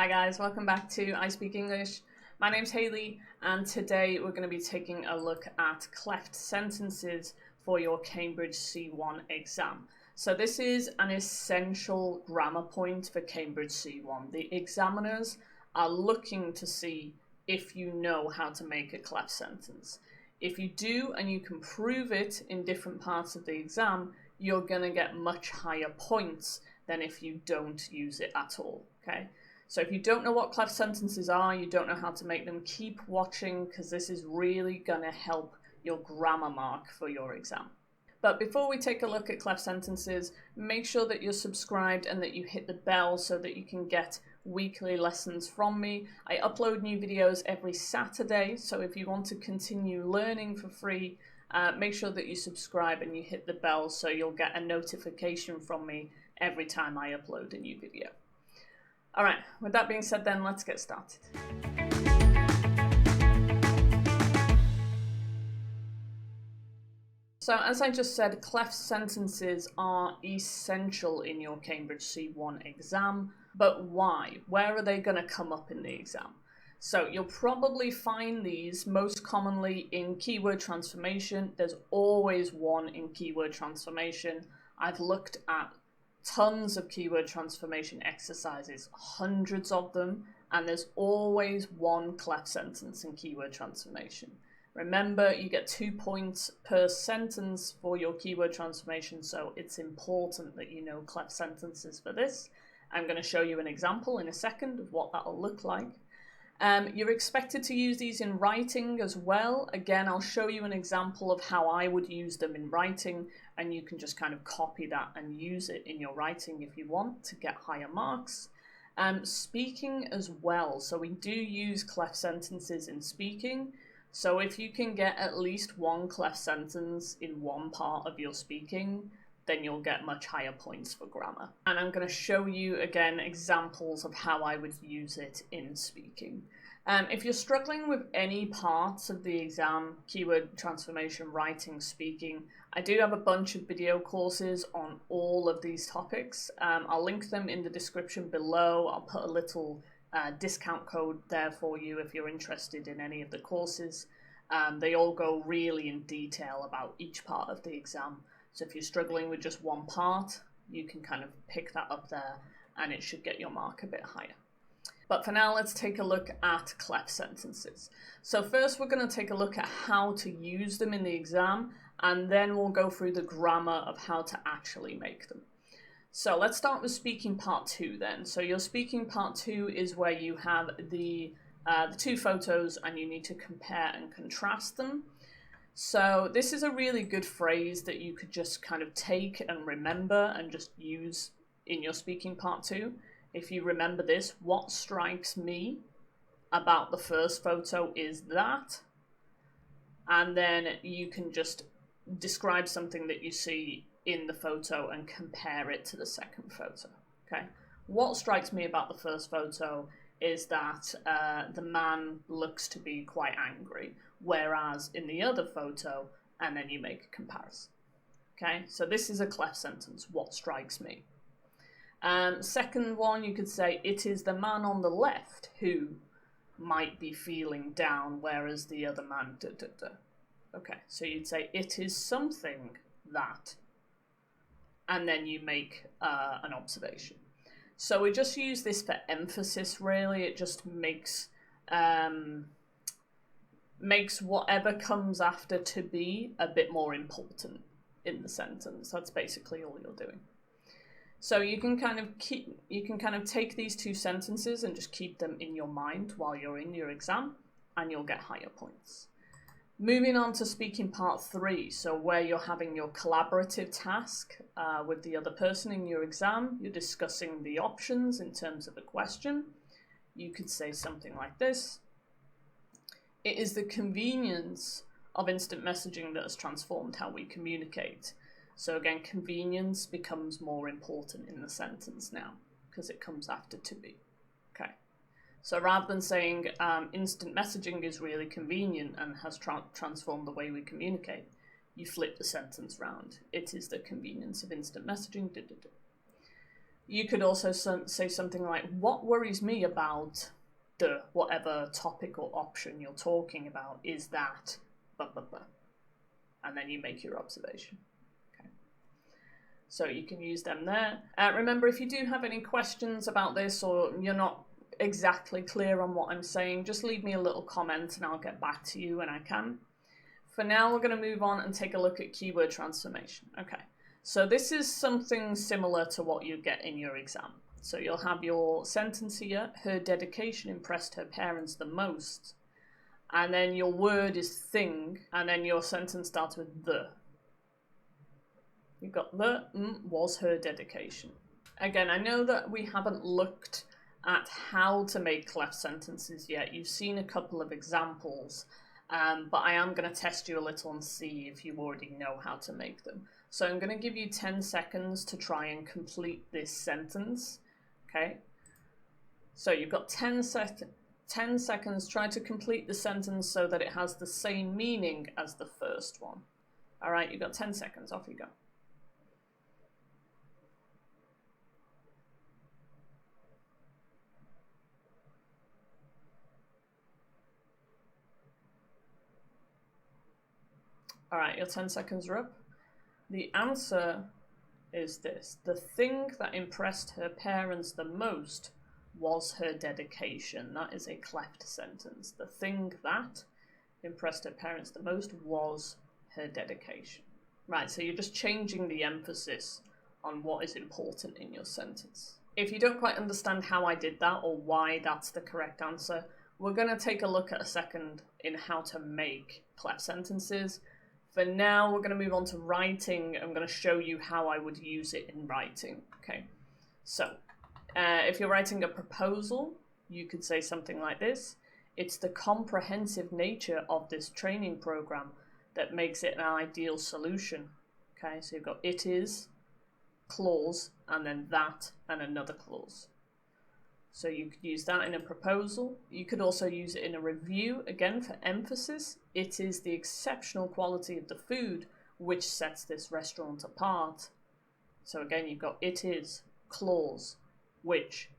Hi guys, welcome back to I Speak English. My name's Hayley and today we're going to be taking a look at cleft sentences for your Cambridge C1 exam. So this is an essential grammar point for Cambridge C1. The examiners are looking to see if you know how to make a cleft sentence. If you do and you can prove it in different parts of the exam, you're going to get much higher points than if you don't use it at all, okay? So if you don't know what cleft sentences are, you don't know how to make them, keep watching because this is really going to help your grammar mark for your exam. But before we take a look at cleft sentences, make sure that you're subscribed and that you hit the bell so that you can get weekly lessons from me. I upload new videos every Saturday, so if you want to continue learning for free, make sure that you subscribe and you hit the bell so you'll get a notification from me every time I upload a new video. Alright, with that being said then, let's get started. So as I just said, cleft sentences are essential in your Cambridge C1 exam, but why? Where are they going to come up in the exam? So you'll probably find these most commonly in keyword transformation. There's always one in keyword transformation. I've looked at tons of keyword transformation exercises, hundreds of them, and there's always one cleft sentence in keyword transformation. Remember, you get 2 points per sentence for your keyword transformation, so it's important that you know cleft sentences for this. I'm going to show you an example in a second of what that'll look like. You're expected to use these in writing as well. Again, I'll show you an example of how I would use them in writing, and you can just kind of copy that and use it in your writing if you want to get higher marks. Speaking as well. So we do use cleft sentences in speaking. So if you can get at least one cleft sentence in one part of your speaking, then you'll get much higher points for grammar. And I'm going to show you again examples of how I would use it in speaking. If you're struggling with any parts of the exam, keyword transformation, writing, speaking, I do have a bunch of video courses on all of these topics. I'll link them in the description below. I'll put a little discount code there for you if you're interested in any of the courses. They all go really in detail about each part of the exam. So if you're struggling with just one part, you can kind of pick that up there and it should get your mark a bit higher. But for now, let's take a look at cleft sentences. So first we're going to take a look at how to use them in the exam, and then we'll go through the grammar of how to actually make them. So let's start with speaking part 2 then. So your speaking part 2 is where you have the two photos and you need to compare and contrast them. So this is a really good phrase that you could just kind of take and remember and just use in your speaking part 2. If you remember this, what strikes me about the first photo is that, and then you can just describe something that you see in the photo and compare it to the second photo, okay? What strikes me about the first photo is that the man looks to be quite angry, whereas in the other photo, and then you make a comparison. Okay, so this is a cleft sentence, what strikes me. Second one, you could say, it is the man on the left who might be feeling down, whereas the other man, da, da, da. Okay, so you'd say, it is something that, and then you make an observation. So we just use this for emphasis, really. It just makes whatever comes after to be a bit more important in the sentence. That's basically all you're doing. So you can kind of take these two sentences and just keep them in your mind while you're in your exam, and you'll get higher points. Moving on to speaking part 3, so where you're having your collaborative task with the other person in your exam, you're discussing the options in terms of a question. You could say something like this. It is the convenience of instant messaging that has transformed how we communicate. So again, convenience becomes more important in the sentence now because it comes after to be. Okay. So rather than saying instant messaging is really convenient and has transformed the way we communicate, you flip the sentence round. It is the convenience of instant messaging. You could also say something like, what worries me about the whatever topic or option you're talking about is that, blah, blah, blah. And then you make your observation. Okay. So you can use them there. Remember, if you do have any questions about this or you're not exactly clear on what I'm saying, just leave me a little comment and I'll get back to you when I can. For now, we're going to move on and take a look at keyword transformation. Okay, so this is something similar to what you get in your exam. So you'll have your sentence here, her dedication impressed her parents the most. And then your word is thing, and then your sentence starts with the. You've got the was her dedication. Again, I know that we haven't looked at how to make cleft sentences yet. You've seen a couple of examples, but I am going to test you a little and see if you already know how to make them. So I'm going to give you 10 seconds to try and complete this sentence. Okay, so you've got 10 seconds. Try to complete the sentence so that it has the same meaning as the first one. All right, you've got 10 seconds. Off you go. All right, your 10 seconds are up. The answer is this. The thing that impressed her parents the most was her dedication. That is a cleft sentence. The thing that impressed her parents the most was her dedication. Right, so you're just changing the emphasis on what is important in your sentence. If you don't quite understand how I did that or why that's the correct answer, we're going to take a look at a second in how to make cleft sentences. For now, we're going to move on to writing. I'm going to show you how I would use it in writing. Okay, so if you're writing a proposal, you could say something like this. It's the comprehensive nature of this training program that makes it an ideal solution. Okay, so you've got it is, clause, and then that, and another clause. So you could use that in a proposal. You could also use it in a review, again for emphasis. It is the exceptional quality of the food which sets this restaurant apart. So again, you've got it is, clause, which,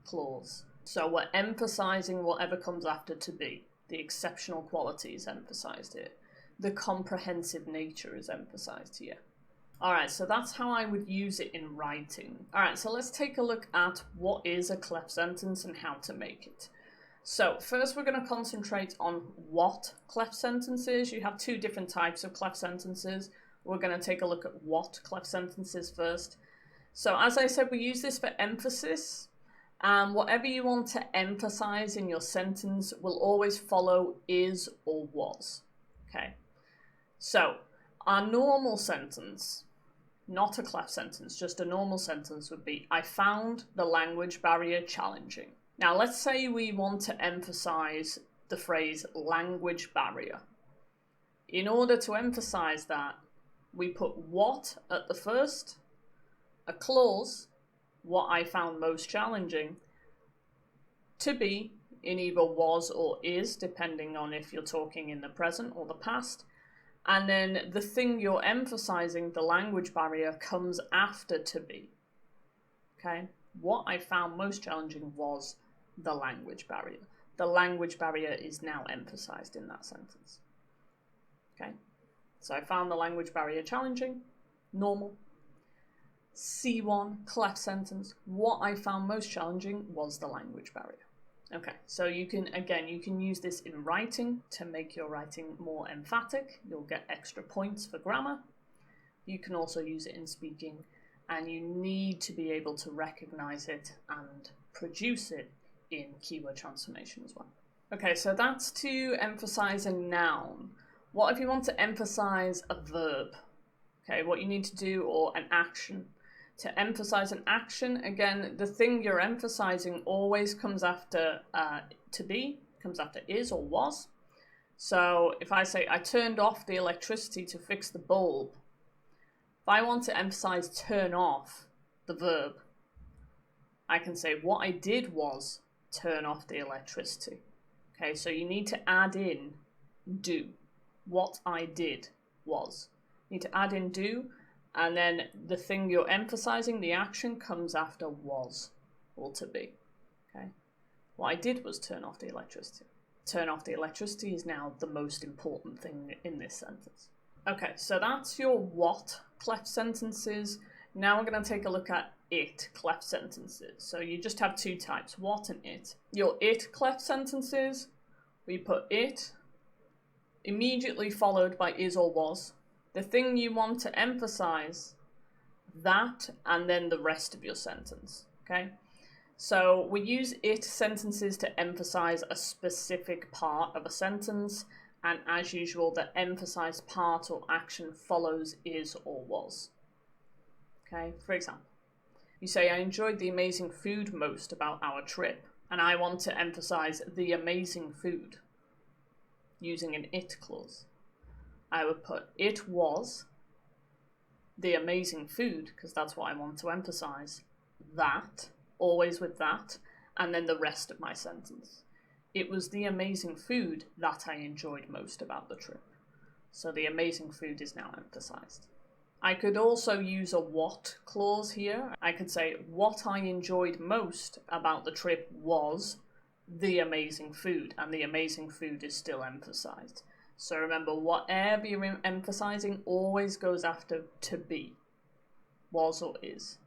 clause. So we're emphasizing whatever comes after to be. The exceptional quality is emphasized here. The comprehensive nature is emphasized here. Alright, so that's how I would use it in writing. Alright, so let's take a look at what is a cleft sentence and how to make it. So first we're going to concentrate on what cleft sentence is. You have two different types of cleft sentences. We're going to take a look at what cleft sentences first. So as I said, we use this for emphasis. Whatever you want to emphasize in your sentence will always follow is or was. Okay, so our normal sentence, not a cleft sentence, just a normal sentence would be, I found the language barrier challenging. Now let's say we want to emphasize the phrase language barrier. In order to emphasize that, we put what at the first, a clause, what I found most challenging, to be in either was or is, depending on if you're talking in the present or the past. And then the thing you're emphasizing, the language barrier, comes after to be. Okay? What I found most challenging was the language barrier. The language barrier is now emphasized in that sentence. Okay? So I found the language barrier challenging, normal. C1, cleft sentence. What I found most challenging was the language barrier. Okay, so you can, again, you can use this in writing to make your writing more emphatic. You'll get extra points for grammar. You can also use it in speaking, and you need to be able to recognize it and produce it in keyword transformation as well. Okay, so that's to emphasize a noun. What if you want to emphasize a verb? Okay, what you need to do, or an action. To emphasize an action, again, the thing you're emphasizing always comes after to be, comes after is or was. So if I say, I turned off the electricity to fix the bulb, if I want to emphasize turn off, the verb, I can say what I did was turn off the electricity. Okay, so you need to add in do. What I did was. You need to add in do, and then the thing you're emphasizing, the action, comes after was or to be. Okay. What I did was turn off the electricity. Turn off the electricity is now the most important thing in this sentence. Okay, so that's your what-clefts sentences. Now we're going to take a look at it-clefts sentences. So you just have two types, what and it. Your it-clefts sentences, we put it immediately followed by is or was. The thing you want to emphasize, that, and then the rest of your sentence. Okay? So we use it sentences to emphasize a specific part of a sentence, and as usual, the emphasized part or action follows is or was. Okay, for example, you say, I enjoyed the amazing food most about our trip, and I want to emphasize the amazing food using an it clause. I would put it was the amazing food, because that's what I want to emphasize, that, always with that, and then the rest of my sentence. It was the amazing food that I enjoyed most about the trip. So the amazing food is now emphasized. I could also use a what clause here. I could say, what I enjoyed most about the trip was the amazing food, and the amazing food is still emphasized. So remember, whatever you're emphasizing always goes after to be, was or is,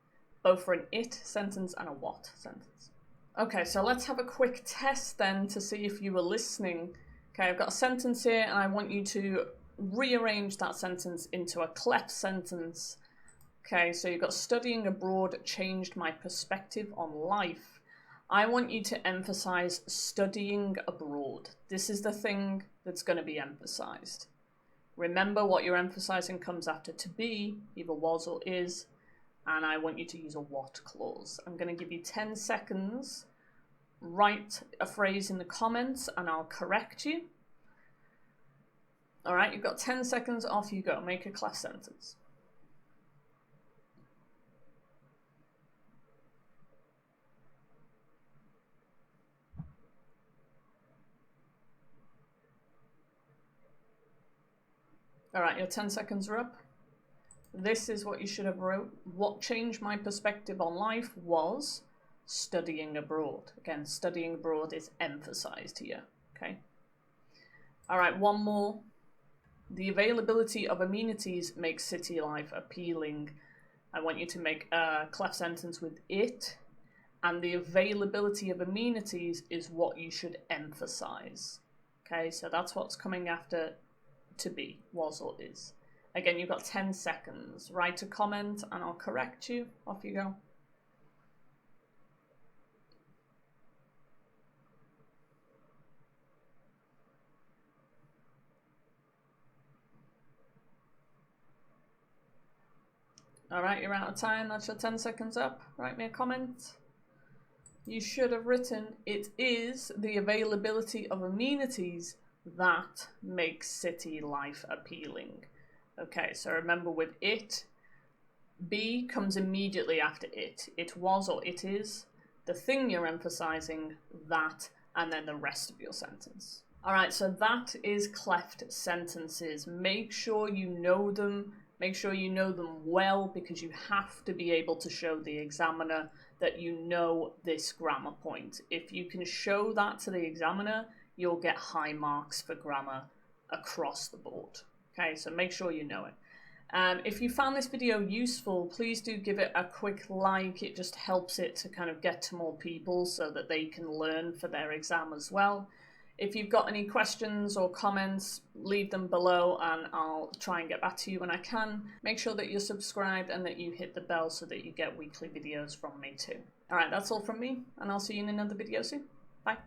both for an it sentence and a what sentence. Okay, so let's have a quick test then to see if you were listening. Okay, I've got a sentence here and I want you to rearrange that sentence into a cleft sentence. Okay, so you've got studying abroad changed my perspective on life. I want you to emphasize studying abroad. This is the thing that's going to be emphasized. Remember, what you're emphasizing comes after to be, either was or is, and I want you to use a what clause. I'm going to give you 10 seconds. Write a phrase in the comments and I'll correct you. All right, you've got 10 seconds, off you go. Make a cleft sentence. All right, your 10 seconds are up. This is what you should have wrote. What changed my perspective on life was studying abroad. Again, studying abroad is emphasized here, okay? All right, one more. The availability of amenities makes city life appealing. I want you to make a cleft sentence with it, and the availability of amenities is what you should emphasize. Okay, so that's what's coming after to be, was or is. Again, you've got 10 seconds. Write a comment and I'll correct you. Off you go. All right, you're out of time. That's your 10 seconds up. Write me a comment. You should have written, it is the availability of amenities that makes city life appealing. Okay, so remember with it, be comes immediately after it. It was or it is, the thing you're emphasizing, that, and then the rest of your sentence. All right, so that is cleft sentences. Make sure you know them. Make sure you know them well, because you have to be able to show the examiner that you know this grammar point. If you can show that to the examiner, you'll get high marks for grammar across the board. Okay, so make sure you know it. If you found this video useful, please do give it a quick like. It just helps it to kind of get to more people so that they can learn for their exam as well. If you've got any questions or comments, leave them below and I'll try and get back to you when I can. Make sure that you're subscribed and that you hit the bell so that you get weekly videos from me too. All right, that's all from me, and I'll see you in another video soon. Bye.